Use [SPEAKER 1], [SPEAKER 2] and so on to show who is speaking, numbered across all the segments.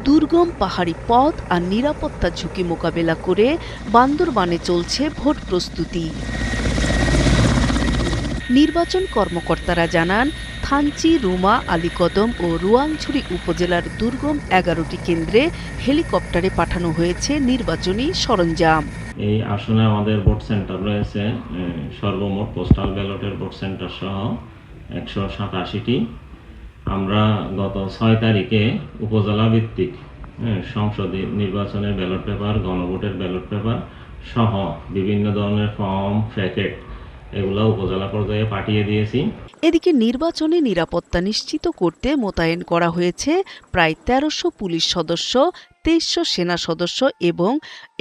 [SPEAKER 1] দুর্গম পাহাড়ি পথ আর নিরাপত্তা ঝুঁকি মোকাবেলা করে বান্দরবানে চলছে ভোট প্রস্তুতি। নির্বাচন কর্মকর্তারা জানান, থানচি, রুমা, আলীকদম ও রুয়াংছড়ি উপজেলার দুর্গম 11টি কেন্দ্রে হেলিকপ্টারে পাঠানো হয়েছে নির্বাচনী সরঞ্জাম।
[SPEAKER 2] এই আসনে আমাদের ভোট সেন্টার রয়েছে সর্বমোট পোস্টাল ব্যালটের ভোট সেন্টার সহ 187টি। আমরা গত 6 তারিখে উপজেলা ভিত্তিক সংসদ নির্বাচনের ব্যালট পেপার, গণভোটের ব্যালট পেপার সহ বিভিন্ন ধরনের ফর্ম, প্যাকেট এগুলো উপজেলা পর্যায়ে পাঠিয়ে দিয়েছি।
[SPEAKER 1] এদিকে নির্বাচনে নিরাপত্তা নিশ্চিত করতে মোতায়েন করা হয়েছে প্রায় 1300 পুলিশ সদস্য, 2300 সেনা সদস্য এবং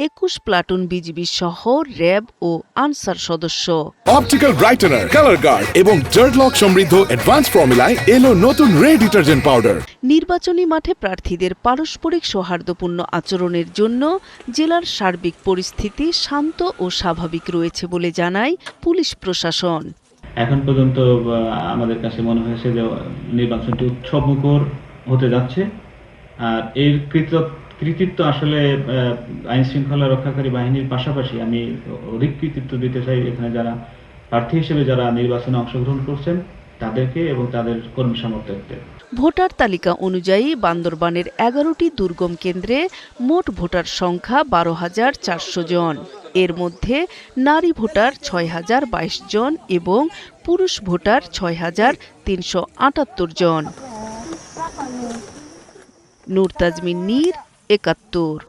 [SPEAKER 1] 21 প্লাটুন বিজিবি সহ র্যাব ও আনসার সদস্য।
[SPEAKER 3] অপটিক্যাল ব্রাইটেনার, কালার গার্ড এবং জার্ডলক সমৃদ্ধ অ্যাডভান্স ফর্মুলায় এলো নতুন রে ডিটারজেন্ট পাউডার।
[SPEAKER 1] নির্বাচনী মাঠে প্রার্থীদের পারস্পরিক সৌহার্দ্যপূর্ণ আচরণের জন্য জেলার সার্বিক পরিস্থিতি শান্ত ও স্বাভাবিক রয়েছে বলে জানায় পুলিশ প্রশাসন।
[SPEAKER 4] এখন পর্যন্ত আমাদের কাছে মনে হয়েছে যে নির্বাচনটি উৎসবমুখর হতে যাচ্ছে। আর এর কৃতিত্ব আসলে আইন শৃঙ্খলা রক্ষাকারী বাহিনীর পাশাপাশি আমি অধিক কৃতিত্ব দিতে চাই এখানে যারা প্রার্থী হিসেবে যারা নির্বাচনে অংশগ্রহণ করছেন তাদেরকে এবং তাদের কর্মী সমর্থকদের।
[SPEAKER 1] ভোটার তালিকা অনুযায়ী বান্দরবানের 11টি দুর্গম কেন্দ্রে মোট ভোটার সংখ্যা 12,400 জন। এর মধ্যে নারী ভোটার 6,022 জন এবং পুরুষ ভোটার 6,378 জন। নূর তাজমিন নীর, 71।